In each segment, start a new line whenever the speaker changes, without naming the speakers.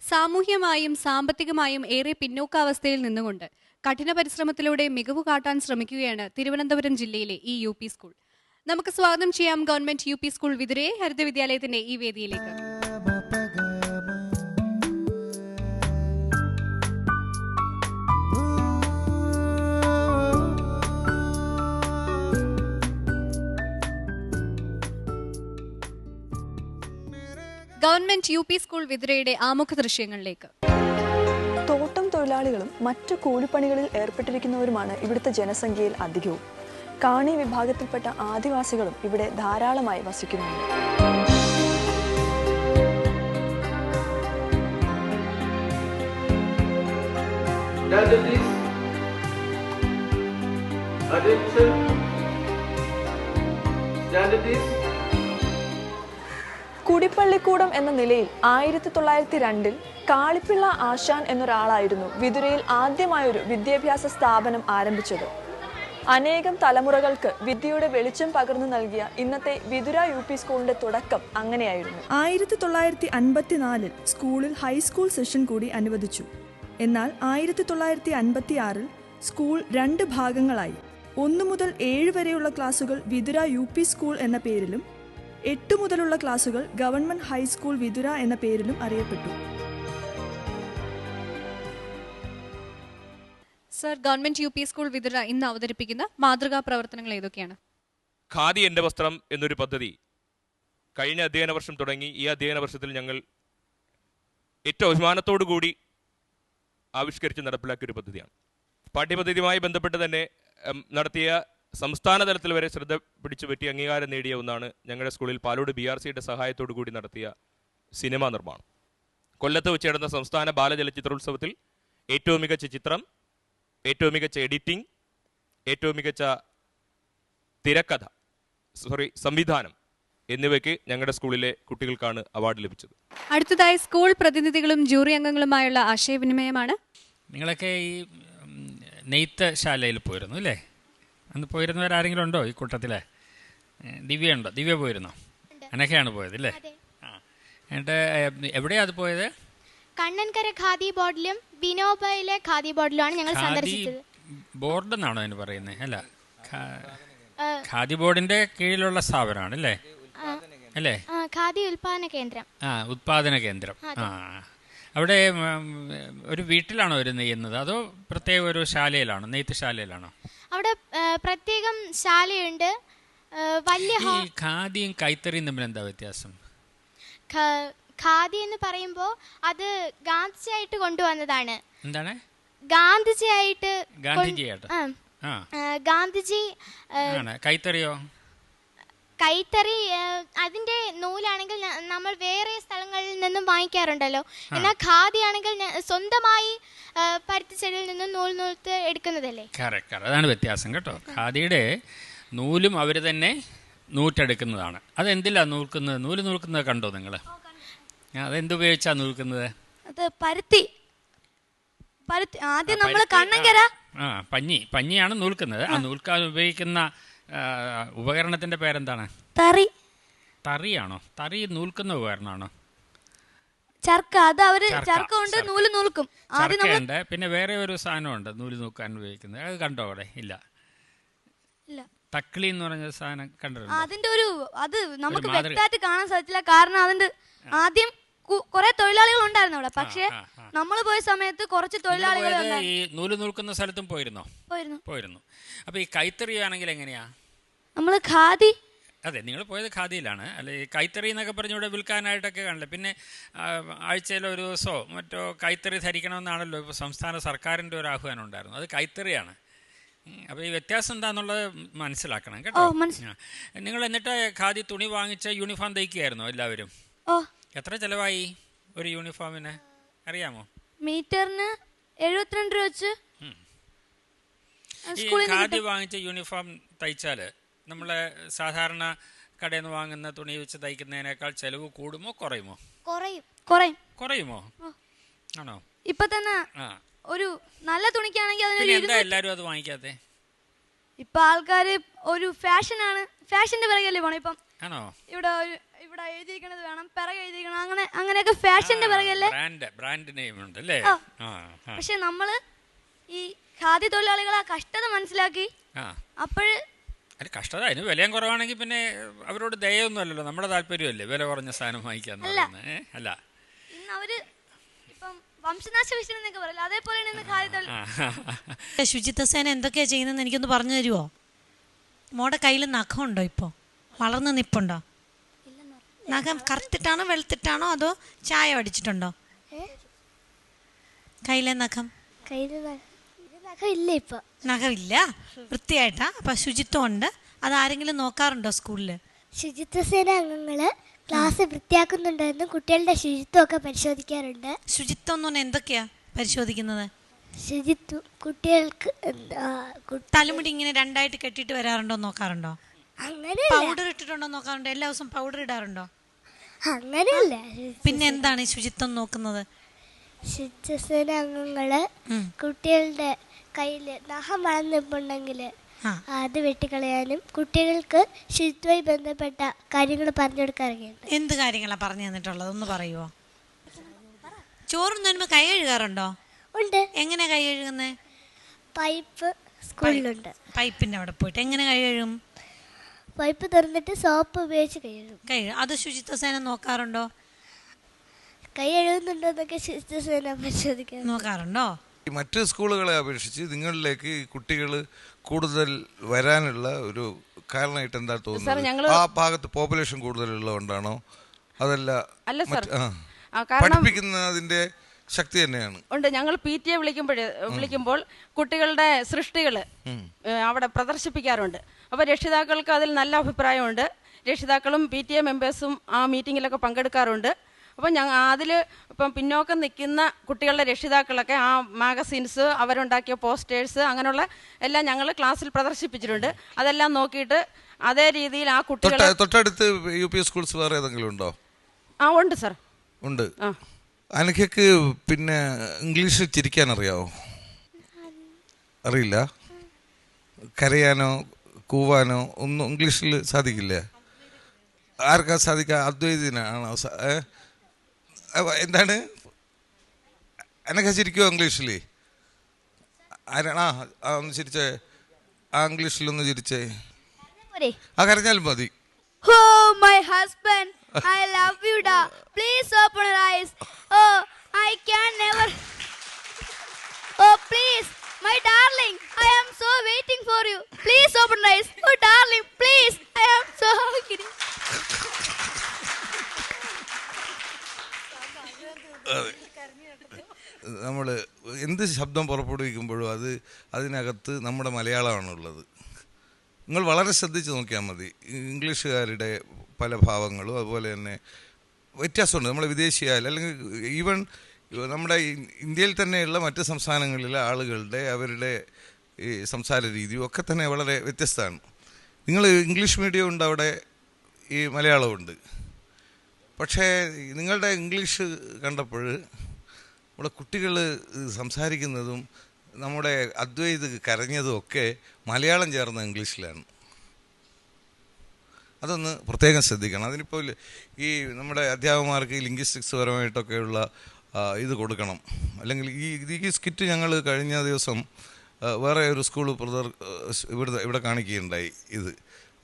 സാമൂഹ്യമായും സാമ്പത്തികമായും ഏറെ പിന്നോക്കാവസ്ഥയിൽ നിന്നുകൊണ്ട് കഠിന പരിശ്രമത്തിലൂടെ മികവ് കാട്ടാൻ ശ്രമിക്കുകയാണ് തിരുവനന്തപുരം ജില്ലയിലെ ഈ യു.പി. സ്കൂൾ. നമുക്ക് സ്വാഗതം ചെയ്യാം ഗവൺമെന്റ് യു.പി. സ്കൂൾ വിതുരയെ ഹരിത വിദ്യാലയത്തിന്റെ ഈ വേദിയിലേക്ക്. Government UP. സ്കൂൾ വിതുരയുടെ ആമുഖ ദൃശ്യങ്ങളിലേക്ക്.
തോട്ടം തൊഴിലാളികളും മറ്റു കൂലിപ്പണികളിൽ ഏർപ്പെട്ടിരിക്കുന്നവരുമാണ് ഇവിടുത്തെ ജനസംഖ്യയിൽ അധികവും. കാണി വിഭാഗത്തിൽപ്പെട്ട ആദിവാസികളും ഇവിടെ ധാരാളമായി വസിക്കുന്നുണ്ട്. കുടിപ്പള്ളിക്കൂടം എന്ന നിലയിൽ 1902 കാളിപ്പിള്ള ആശാൻ എന്നൊരാളായിരുന്നു വിതുരയിൽ ആദ്യമായൊരു വിദ്യാഭ്യാസ സ്ഥാപനം ആരംഭിച്ചത്. അനേകം തലമുറകൾക്ക് വിദ്യയുടെ വെളിച്ചം പകർന്നു നൽകിയ ഇന്നത്തെ വിതുര യു.പി. സ്കൂളിന്റെ തുടക്കം അങ്ങനെയായിരുന്നു.
1954 സ്കൂളിൽ ഹൈസ്കൂൾ സെഷൻ കൂടി അനുവദിച്ചു. എന്നാൽ 1956 സ്കൂൾ 2 ഭാഗങ്ങളായി. 1 മുതൽ 7 വരെയുള്ള ക്ലാസുകൾ വിതുര യു.പി. സ്കൂൾ എന്ന പേരിലും 8 മുതലുള്ള ക്ലാസുകൾ ഗവൺമെന്റ് ഹൈസ്കൂൾ വിതുര എന്ന പേരിലും അറിയപ്പെട്ടു.
Sir, government UP. School Vithura ഇന്ന് അവതരിപ്പിക്കുന്ന മാതൃകാ പ്രവർത്തനങ്ങൾ ഏതൊക്കെയാണ്?
ഖാദി എൻ്റെ വസ്ത്രം എന്നൊരു പദ്ധതി കഴിഞ്ഞ അധ്യയന വർഷം തുടങ്ങി. ഈ അധ്യയന വർഷത്തിൽ ഞങ്ങൾ ഏറ്റവും അഭിമാനത്തോടു കൂടി ആവിഷ്കരിച്ച് നടപ്പിലാക്കിയ ഒരു പദ്ധതിയാണ്. പാഠ്യപദ്ധതിയുമായി ബന്ധപ്പെട്ട് തന്നെ നടത്തിയ സംസ്ഥാന തലത്തിൽ വരെ ശ്രദ്ധ പിടിച്ചു പറ്റി അംഗീകാരം നേടിയ ഒന്നാണ് ഞങ്ങളുടെ സ്കൂളിൽ പാലോട് BRCയുടെ സഹായത്തോടു കൂടി നടത്തിയ സിനിമാ നിർമ്മാണം. കൊല്ലത്ത് വെച്ച് നടന്ന സംസ്ഥാന ബാലചലച്ചിത്രോത്സവത്തിൽ ഏറ്റവും മികച്ച ചിത്രം, ഏറ്റവും മികച്ച എഡിറ്റിംഗ്, ഏറ്റവും മികച്ച തിരക്കഥ, സംവിധാനം എന്നിവയ്ക്ക് ഞങ്ങളുടെ സ്കൂളിലെ കുട്ടികൾക്കാണ് അവാർഡ് ലഭിച്ചത്.
അടുത്തതായി സ്കൂൾ പ്രതിനിധികളും ജൂറി അംഗങ്ങളുമായുള്ള ആശയവിനിമയമാണ്.
നിങ്ങളൊക്കെ ഈ നെയ്ത്ത് ശാലയിൽ പോയിരുന്നു അല്ലേ? അന്ന് പോയിരുന്നവരാരെങ്കിലും ഉണ്ടോ ഈ കൂട്ടത്തിലെ? ദിവ്യ ഉണ്ടോ? ദിവ്യ പോയിരുന്നോ? അനഘയാണ് പോയത് അല്ലേ? എന്നിട്ട് എവിടെയാണ് അത് പോയത്?
കണ്ണൻകര ഖാദി ബോർഡിലും വിനോബയിലെ ഖാദി ബോർഡിലുമാണ് ഞങ്ങൾ സന്ദർശിച്ചത്.
ബോർഡ് എന്നാണോ അതിന് പറയുന്നത്? അല്ല, ഖാദി ബോർഡിന്റെ കീഴിലുള്ള സ്ഥാപനമാണ് അല്ലേ? അല്ലേ,
ഖാദി ഉൽപാദന കേന്ദ്രം.
ഉത്പാദന കേന്ദ്രം. അവിടെ ഒരു വീട്ടിലാണോ അവർ നെയ്യുന്നത്, അതോ പ്രത്യേക ഒരു ശാലയിലാണോ, നെയ്ത്ത് ശാലയിലാണോ?
അവിടെ പ്രത്യേകം ശാലയുണ്ട്. വലിയ
ഖാദിയും കൈത്തറിയും തമ്മിൽ എന്താ വ്യത്യാസം?
ഖാദി എന്ന് പറയുമ്പോൾ അത് ഗാന്ധിജിയായിട്ട് കൊണ്ടുവന്നതാണ്.
എന്താണ്
ഗാന്ധിജിയായിട്ട്? ഗാന്ധിജി.
കൈത്തറിയോ?
കൈത്തറി അതിന്റെ നൂലാണെങ്കിൽ നമ്മൾ വേറെ സ്ഥലങ്ങളിൽ നിന്നും വാങ്ങിക്കാറുണ്ടല്ലോ. എന്നാൽ ഖാദി ആണെങ്കിൽ സ്വന്തമായി പരുത്തിച്ചെടിയിൽ നിന്നും നൂൽത്ത് എടുക്കുന്നതല്ലേ?
അതാണ് വ്യത്യാസം കേട്ടോ. ഖാദിയുടെ നൂലും അവർ തന്നെ നൂറ്റെടുക്കുന്നതാണ്. അതെന്തിലാ നൂൽക്കുന്നത്? നൂല് നൂൽക്കുന്നത് കണ്ടോ നിങ്ങൾ? അതെന്തുപയോഗിച്ചാ നൂൽക്കുന്നത്?
അത് പരുത്തി. ആദ്യം നമ്മൾ കണ്ണങ്കര
പഞ്ഞിയാണ് നൂൽക്കുന്നത്. ആ നൂൽക്കാൻ ഉപയോഗിക്കുന്ന ഉപകരണത്തിന്റെ പേരെന്താണ്? തറിയാണോ? തറി നൂൽക്കുന്ന ഉപകരണമാണോ?
ചർക്ക. അത് അവര് ചർക്ക കൊണ്ട് നൂല് നൂൽക്കും.
ചർക്കയുണ്ട്, പിന്നെ വേറെ ഒരു സാധനമുണ്ട് നൂല് നൂക്കാൻ ഉപയോഗിക്കുന്നത്. അത് കണ്ടോ അവിടെ? ഇല്ല. തക്കളി എന്ന് പറഞ്ഞ സാധനം കണ്ടിട്ടുണ്ട്.
അതിന്റെ അത് നമുക്ക് വ്യക്തമായിട്ട് കാണാൻ സാധിച്ചില്ല. കാരണം അതിന്റെ ആദ്യം കുറെ തൊഴിലാളികൾ ഉണ്ടായിരുന്നു അവിടെ. പക്ഷെ നമ്മൾ പോയ സമയത്ത് കുറച്ച് തൊഴിലാളികൾ.
ഈ നൂല് നൂൽക്കുന്ന സ്ഥലത്തും പോയിരുന്നു. അപ്പൊ ഈ കൈത്തറി ആണെങ്കിൽ എങ്ങനെയാ?
നമ്മള് ഖാദി.
അതെ, നിങ്ങൾ പോയത് ഖാദിയിലാണ് അല്ലെ? ഈ കൈത്തറി എന്നൊക്കെ പറഞ്ഞ് ഇവിടെ വിൽക്കാനായിട്ടൊക്കെ കാണില്ല. പിന്നെ ആഴ്ചയിലോ ഒരു ദിവസമോ മറ്റോ കൈത്തറി ധരിക്കണമെന്നാണല്ലോ ഇപ്പോൾ സംസ്ഥാന സർക്കാരിൻ്റെ ഒരു ആഹ്വാനം ഉണ്ടായിരുന്നു. അത് കൈത്തറിയാണ്. അപ്പോൾ ഈ വ്യത്യാസം എന്താണെന്നുള്ളത് മനസ്സിലാക്കണം കേട്ടോ. നിങ്ങൾ എന്നിട്ട് ഖാദി തുണി വാങ്ങിച്ച യൂണിഫോം തയ്ക്കുകയായിരുന്നോ എല്ലാവരും? എത്ര ചിലവായി ഒരു യൂണിഫോമിന് അറിയാമോ?
മീറ്ററിന് 72 രൂപ വെച്ച്.
ഈ ഖാദി വാങ്ങിച്ച യൂണിഫോം തയ്ച്ചാൽ നമ്മളെ സാധാരണ കടയിൽ നിന്ന് വാങ്ങുന്ന തുണി വെച്ച് തയ്ക്കുന്നതിനേക്കാൾ ചെലവ് കൂടുമോ കുറയുമോ? കുറയുമോ? ആണോ?
ഇപ്പൊ തന്നെ ഒരു നല്ല തുണിക്കാണെങ്കിൽ
എന്താ എല്ലാരും അത് വാങ്ങിക്കാത്തെ?
ഇപ്പൊ ആൾക്കാര് ഒരു ഫാഷന്റെ പിറകെയല്ലേ പോണം. ഇപ്പം
ആണോ?
ഇവിടെ ഇവിടെ എഴുതിയിരിക്കണത് വേണം, പിറകെ എഴുതിയിരിക്കണം, അങ്ങനെയൊക്കെ ഫാഷന്റെ പിറകല്ലേ.
ബ്രാൻഡ് നെയിം ഉണ്ട് അല്ലേ?
പക്ഷെ നമ്മള് ഈ ഖാദി തൊഴിലാളികളെ കഷ്ടത മനസ്സിലാക്കി അപ്പോഴ്
അല്ല കഷ്ടത അതിന് വിലയും കുറവാണെങ്കിൽ പിന്നെ അവരോട് ദയൊന്നും അല്ലല്ലോ, നമ്മുടെ താല്പര്യമല്ലേ വില കുറഞ്ഞ സാധനം വാങ്ങിക്കാന്ന് പറയുന്നത്. അല്ല
ഇന്ന് അവര് ഇപ്പം വംശനാശ ഭീഷണി എന്നൊക്കെ പറയില്ല, അതേപോലെയാണ് ഇന്ന് ഖാദി തൊഴിൽ.
ശുചിത്വ സേന എന്തൊക്കെയാ ചെയ്യുന്നതെന്ന് എനിക്കൊന്ന് പറഞ്ഞു തരുമോ? മോടെ കയ്യിൽ നഖമുണ്ടോ? ഇപ്പോൾ വളർന്ന് നിപ്പുണ്ടോ? നഖം കറുത്തിട്ടാണോ വെളുത്തിട്ടാണോ അതോ ചായ അടിച്ചിട്ടുണ്ടോ? കയ്യിലെ നഖം
ഇല്ല, ഇപ്പൊ
നഖമില്ല, വൃത്തിയായിട്ടാ. അപ്പം ശുചിത്വം ഉണ്ട്. അതാരെങ്കിലും നോക്കാറുണ്ടോ സ്കൂളിൽ?
ശുചിത്വ സേന അംഗങ്ങള് ക്ലാസ് വൃത്തിയാക്കുന്നുണ്ടെന്നും കുട്ടികളുടെ ശുചിത്വമൊക്കെ പരിശോധിക്കാറുണ്ട്.
ശുചിത്വം എന്ന് പറഞ്ഞാൽ എന്തൊക്കെയാ പരിശോധിക്കുന്നത്?
ശുചിത്വം കുട്ടികൾക്ക്
തലമുടി ഇങ്ങനെ രണ്ടായിട്ട് കെട്ടിയിട്ട് വരാറുണ്ടോ നോക്കാറുണ്ടോ?
അങ്ങനെ
പൗഡർ ഇട്ടിട്ടുണ്ടോ നോക്കാറുണ്ടോ? എല്ലാ ദിവസവും പൗഡർ ഇടാറുണ്ടോ?
അങ്ങനെയല്ല.
പിന്നെ എന്താണ് ഈ ശുചിത്വം നോക്കുന്നത്?
ശുചിത്വസേന അംഗങ്ങള് കുട്ടികളുടെ കയ്യില് നഖം വളർന്നിപ്പുണ്ടെങ്കിൽ അത് വെട്ടിക്കളയാനും കുട്ടികൾക്ക് ശുചിത്വമായി ബന്ധപ്പെട്ട കാര്യങ്ങൾ പറഞ്ഞു കൊടുക്കാറൊക്കെയുണ്ട്.
എന്ത് കാര്യങ്ങളാണ് പറഞ്ഞു തന്നിട്ടുള്ളത് ഒന്ന് പറയുമോ? ചോറും തരുമ്പോൾ കൈ കഴുകാറുണ്ടോ?
ഉണ്ട്.
എങ്ങനെ കൈ കഴുകുന്നത്?
പൈപ്പ് സ്കൂളിലുണ്ട്.
പൈപ്പിൻ്റെ അവിടെ പോയിട്ട് എങ്ങനെ കൈ കഴുകും?
പൈപ്പ് തുറന്നിട്ട് സോപ്പ് ഉപയോഗിച്ച് കഴുകും.
അത് ശുചിത്വ സേന നോക്കാറുണ്ടോ?
കൈ എഴുതുന്നുണ്ടോ എന്നൊക്കെ ശുചിത്വസേന പരിശോധിക്കാൻ
നോക്കാറുണ്ടോ?
മറ്റ് സ്കൂളുകളെ അപേക്ഷിച്ച് നിങ്ങളിലേക്ക് കുട്ടികൾ കൂടുതൽ വരാനുള്ള ഒരു കാരണമായിട്ട് എന്താ തോന്നുന്നത്? ആ ഭാഗത്ത് പോപ്പുലേഷൻ കൂടുതലുള്ളതുകൊണ്ടാണോ അതല്ല പഠിപ്പിക്കുന്നതിന്റെ ശക്തി തന്നെയാണ്?
ഉണ്ട്. ഞങ്ങൾ PTA വിളിക്കുമ്പോൾ കുട്ടികളുടെ സൃഷ്ടികൾ അവിടെ പ്രദർശിപ്പിക്കാറുണ്ട്. അപ്പോൾ രക്ഷിതാക്കൾക്ക് അതിൽ നല്ല അഭിപ്രായമുണ്ട്. രക്ഷിതാക്കളും PTA മെമ്പേഴ്സും ആ മീറ്റിങ്ങിലൊക്കെ പങ്കെടുക്കാറുണ്ട്. അപ്പം അതിൽ ഇപ്പം പിന്നോക്കം നിൽക്കുന്ന കുട്ടികളുടെ രക്ഷിതാക്കളൊക്കെ ആ മാഗസീൻസ്, അവരുണ്ടാക്കിയ പോസ്റ്റേഴ്സ്, അങ്ങനെയുള്ള എല്ലാം ഞങ്ങൾ ക്ലാസ്സിൽ പ്രദർശിപ്പിച്ചിട്ടുണ്ട്. അതെല്ലാം നോക്കിയിട്ട് അതേ രീതിയിൽ ആ കുട്ടികൾ.
തൊട്ടടുത്ത് UP സ്കൂൾസ് വേറെ ഏതെങ്കിലും ഉണ്ടോ?
ഉണ്ട് സർ, ഉണ്ട്.
അനഘയ്ക്ക് പിന്നെ ഇംഗ്ലീഷ് ചിരിക്കാൻ അറിയാവോ? അറിയില്ല. കരയാനോ കൂവാനോ ഒന്നും ഇംഗ്ലീഷിൽ സാധിക്കില്ലേ? ആർക്കാ സാധിക്കുക? അദ്വൈതിനാണോ? എന്താണ് അനഘ ചിരിക്കുമോ ഇംഗ്ലീഷിൽ? ആരാണാ ഒന്ന് ചിരിച്ചേ, ആ ഇംഗ്ലീഷിലൊന്ന് ചിരിച്ചേ. ആ കരഞ്ഞാലും മതി.
Oh, my husband, I love you, da. Please open your eyes. Oh, I can never. Oh, please, my darling, I am so waiting for you. Please open your eyes. Oh, darling, please, I am so hungry.
നമ്മൾ എന്ത് ശബ്ദം പുറപ്പെടുവിക്കുമ്പോഴും അതിനകത്ത് നമ്മുടെ മലയാളമാണുള്ളത്. നിങ്ങൾ വളരെ ശ്രദ്ധിച്ച് നോക്കിയാൽ മതി. ഇംഗ്ലീഷുകാരുടെ പല ഭാവങ്ങളും അതുപോലെ തന്നെ വ്യത്യാസമുണ്ട്. നമ്മുടെ വിദേശിയായാലും അല്ലെങ്കിൽ ഈവൻ നമ്മുടെ ഇന്ത്യയിൽ തന്നെയുള്ള മറ്റ് സംസ്ഥാനങ്ങളിലെ ആളുകളുടെ അവരുടെ ഈ സംസാര രീതിയും ഒക്കെ തന്നെ വളരെ വ്യത്യസ്തമാണ്. നിങ്ങൾ ഇംഗ്ലീഷ് മീഡിയം ഉണ്ട്, അവിടെ ഈ മലയാളമുണ്ട്. പക്ഷേ നിങ്ങളുടെ ഇംഗ്ലീഷ് കണ്ടപ്പോൾ നമ്മുടെ കുട്ടികൾ സംസാരിക്കുന്നതും നമ്മുടെ അദ്വൈത് കരഞ്ഞതും ഒക്കെ മലയാളം ചേർന്ന ഇംഗ്ലീഷിലാണ്. അതൊന്ന് പ്രത്യേകം ശ്രദ്ധിക്കണം. അതിനിപ്പോൾ ഈ നമ്മുടെ അധ്യാപകന്മാർക്ക് ഈ ലിംഗ്വിസ്റ്റിക്സ് പരമായിട്ടൊക്കെയുള്ള ഇത് കൊടുക്കണം. അല്ലെങ്കിൽ ഈ സ്കിറ്റ് ഞങ്ങൾ കഴിഞ്ഞ ദിവസം വേറെ ഒരു സ്കൂൾ ഇവിടെ കാണിക്കുകയുണ്ടായി.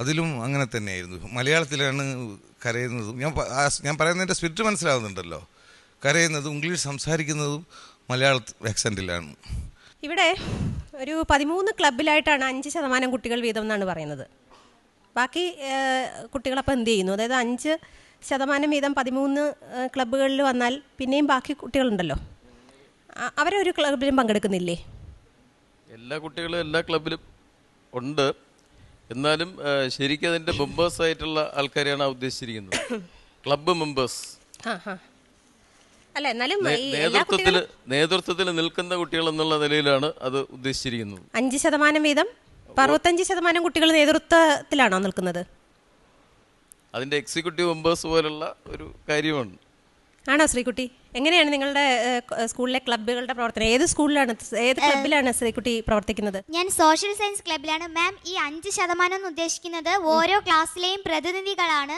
അതിലും അങ്ങനെ തന്നെയായിരുന്നു. മലയാളത്തിലാണ് കരയുന്നതും. ഞാൻ പറയുന്നതിൻ്റെ സ്പിരിറ്റ് മനസ്സിലാവുന്നുണ്ടല്ലോ. കരയുന്നതും ഇംഗ്ലീഷ് സംസാരിക്കുന്നതും മലയാള ആക്സെൻറ്റിലാണ്.
ഇവിടെ ഒരു 13 ക്ലബിലായിട്ടാണ് 5% കുട്ടികൾ വീതം എന്നാണ് പറയുന്നത്. ബാക്കി കുട്ടികളപ്പോൾ എന്ത് ചെയ്യുന്നു? അതായത് 5% വീതം 13 ക്ലബ്ബുകളിൽ വന്നാൽ പിന്നെയും ബാക്കി കുട്ടികളുണ്ടല്ലോ, അവരൊരു ക്ലബിലും പങ്കെടുക്കുന്നില്ലേ?
എല്ലാ കുട്ടികളും എല്ലാ ക്ലബിലും ഉണ്ട്. എന്നാലും ശരിക്കും അതിൻ്റെ മെമ്പേഴ്സായിട്ടുള്ള ആൾക്കാരെയാണ് ഉദ്ദേശിച്ചിരിക്കുന്നത്, ക്ലബ്ബ് മെമ്പേഴ്സ്.
അല്ല, എന്നാലും
നേതൃത്വത്തിൽ നിൽക്കുന്ന കുട്ടികൾ എന്നുള്ള നിലയിലാണ് അത് ഉദ്ദേശിച്ചിരിക്കുന്നത്.
5% വീതം 65% കുട്ടികൾ നേതൃത്വത്തിലാണോ നിൽക്കുന്നത്?
അതിൻ്റെ എക്സിക്യൂട്ടീവ് മെമ്പേഴ്സ് പോലുള്ള ഒരു കാര്യമാണ്.
ആണോ ശ്രീകുട്ടി? എങ്ങനെയാണ് നിങ്ങളുടെ സ്കൂളിലെ ക്ലബ്ബുകളുടെ പ്രവർത്തനം? ഏത് സ്കൂളിലാണ്, ഏത് ക്ലബ്ബിലാണ് ശ്രീകുട്ടി പ്രവർത്തിക്കുന്നത്?
ഞാൻ സോഷ്യൽ സയൻസ് ക്ലബ്ബിലാണ് മാം. ഈ 5% എന്ന് ഉദ്ദേശിക്കുന്നത് ഓരോ ക്ലാസ്സിലെയും പ്രതിനിധികളാണ്.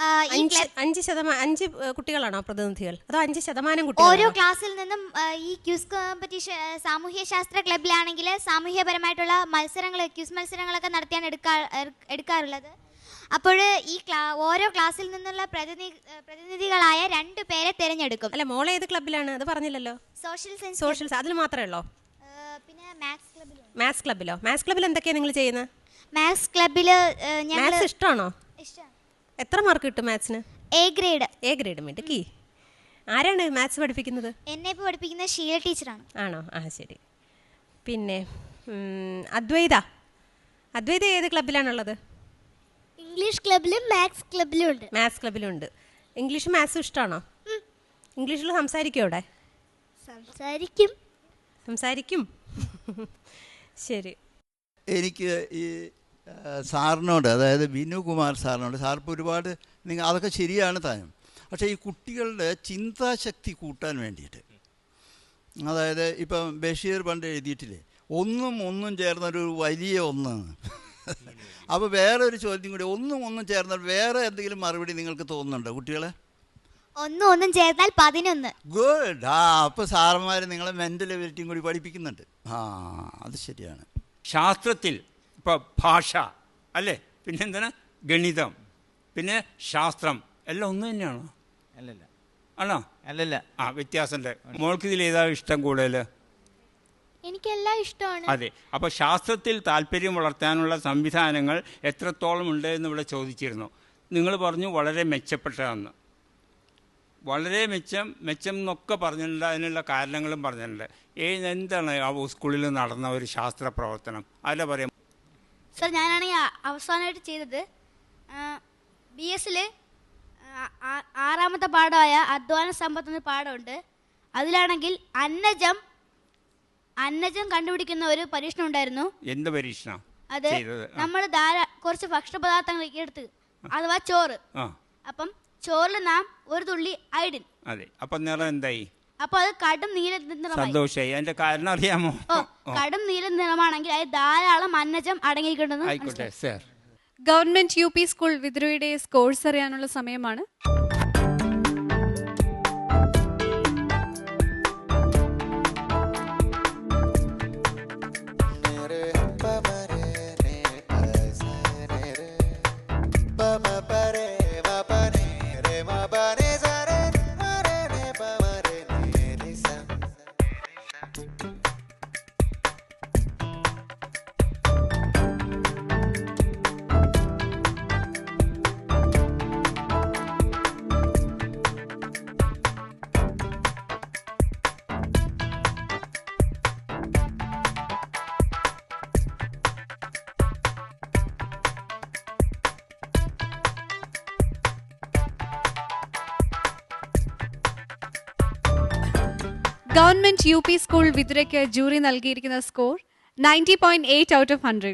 5 കുട്ടികളാണോ പ്രതിനിധികൾ, അതോ 5%
ഓരോ
കുട്ടികൾ?
ക്ലാസ്സിൽ നിന്നും ഈ ക്യൂസ് കോമ്പറ്റീഷൻ സാമൂഹ്യ ശാസ്ത്ര ക്ലബിലാണെങ്കിൽ സാമൂഹ്യപരമായിട്ടുള്ള മത്സരങ്ങൾ, ക്യൂസ് മത്സരങ്ങളൊക്കെ നടത്തിയാണ് എടുക്കാറുള്ളത്. അപ്പോൾ ഈ ഓരോ ക്ലാസ്സിൽ നിന്നുള്ള പ്രതിനിധികളായ 2 പേരെ തിരഞ്ഞെടുക്കും.
അല്ല, മോളെ ഏത് ക്ലബിലാണ് അത് പറഞ്ഞില്ലല്ലോ.
സോഷ്യൽ
സയൻസ് അതിൽ മാത്രമേ ഉള്ളോ?
പിന്നെ മാത്സ് ക്ലബിലും.
മാത്സ് ക്ലബിൽ എന്തൊക്കെയാണ് നിങ്ങൾ ചെയ്യുന്നത്?
മാത്സ് ക്ലബിൽ
മാത്സ് ഇഷ്ടമാണോ?
ഇഷ്ടമാണ്.
എത്ര മാർക്ക് കിട്ടും മാത്സിന്?
എ ഗ്രേഡ്
മിടുക്കി. ആരാണ് മാത്സ് പഠിപ്പിക്കുന്നത്?
എന്നെ ഇപ്പോൾ പഠിപ്പിക്കുന്ന ഷീല ടീച്ചറാണ്.
ആണോ? ശരി. പിന്നെ അദ്വൈത ഏത് ക്ലബിലാണുള്ളത്?
ഇംഗ്ലീഷ് ക്ലബിലും മാത്സ് ക്ലബിലും ഉണ്ട്.
മാത്സ് ക്ലബിലുണ്ട്. ഇംഗ്ലീഷും മാത്സും ഇഷ്ടമാണോ? ഇംഗ്ലീഷിൽ സംസാരിക്കുമോ അവിടെ? സംസാരിക്കും. ശരി.
എനിക്ക് ഈ സാറിനോട്, അതായത് വിനുകുമാർ സാറിനോട്, സാറിപ്പോൾ ഒരുപാട് അതൊക്കെ ശരിയാണ് താനും, പക്ഷേ ഈ കുട്ടികളുടെ ചിന്താശക്തി കൂട്ടാൻ വേണ്ടിയിട്ട്, അതായത് ഇപ്പം ബഷീർ പണ്ട് എഴുതിയിട്ടില്ലേ, ഒന്നും ചേർന്നൊരു വലിയ ഒന്ന്. അപ്പോൾ വേറെ ഒരു ചോദ്യം കൂടി, ഒന്നും ചേർന്നാൽ വേറെ എന്തെങ്കിലും മറുപടി നിങ്ങൾക്ക് തോന്നുന്നുണ്ടോ കുട്ടികളെ?
ഒന്നും ചേർന്നാൽ 11.
ഗുഡ്. അപ്പോൾ സാറന്മാർ നിങ്ങളെ മെൻ്റൽ എബിലിറ്റിയും കൂടി പഠിപ്പിക്കുന്നുണ്ട്. അത് ശരിയാണ്.
ശാസ്ത്രത്തിൽ ഇപ്പോൾ ഭാഷ അല്ലേ, പിന്നെ എന്താണ് ഗണിതം, പിന്നെ ശാസ്ത്രം എല്ലാം ഒന്ന് തന്നെയാണോ?
അല്ലല്ല.
ആണോ?
അല്ലല്ല.
വ്യത്യാസമുണ്ട്. മോൾക്ക് ഇതിൽ ഏതാ ഇഷ്ടം കൂടുതൽ?
എനിക്കെല്ലാം ഇഷ്ടമാണ്.
അതെ. അപ്പോൾ ശാസ്ത്രത്തിൽ താല്പര്യം വളർത്താനുള്ള സംവിധാനങ്ങൾ എത്രത്തോളം ഉണ്ട് എന്ന് ഇവിടെ ചോദിച്ചിരുന്നു. നിങ്ങൾ പറഞ്ഞു വളരെ മെച്ചപ്പെട്ടതാണെന്ന്. വളരെ മെച്ചം എന്നൊക്കെ പറഞ്ഞിട്ടുണ്ട്. അതിനുള്ള കാരണങ്ങളും പറഞ്ഞിട്ടുണ്ട്. എന്താണ് ആ സ്കൂളിൽ നടന്ന ഒരു ശാസ്ത്ര പ്രവർത്തനം അതിലെ പറയാം?
സർ, ഞാനാണെങ്കിൽ അവസാനമായിട്ട് ചെയ്തത് BSൽ 6ാമത്തെ പാഠമായ അധ്വാന സമ്പത്ത് എന്ന പാഠമുണ്ട്. അതിലാണെങ്കിൽ അന്നജം കണ്ടുപിടിക്കുന്ന ഒരു പരീക്ഷണം ഉണ്ടായിരുന്നു.
എന്ത് പരീക്ഷണം?
അത് നമ്മൾ കുറച്ച് ഭക്ഷണ പദാർത്ഥങ്ങൾ എടുത്ത്, അഥവാ ചോറ്. അപ്പം ചോറിൽ നാം ഒരു തുള്ളി അയഡിൻ.
അതെ. അപ്പം നിറം എന്തായി?
അപ്പൊ അത് കടും നീല നിറമായി.
സന്തോഷമായി. അതിന്റെ കാരണം അറിയാമോ?
കടും നീല നിറമാണെങ്കിൽ അത് ധാരാളം അന്നജം അടങ്ങിയിട്ടുണ്ടെന്ന്.
ആയിക്കോട്ടെ സർ.
ഗവൺമെന്റ് UP സ്കൂൾ വിദ്രോയുടെ സ്കോർസ് അറിയാനുള്ള സമയമാണ്. ഗവൺമെന്റ് UP സ്കൂൾ വിതുരയ്ക്ക് ജൂറി നൽകിയിരിക്കുന്ന സ്കോർ 90.8 out of 100.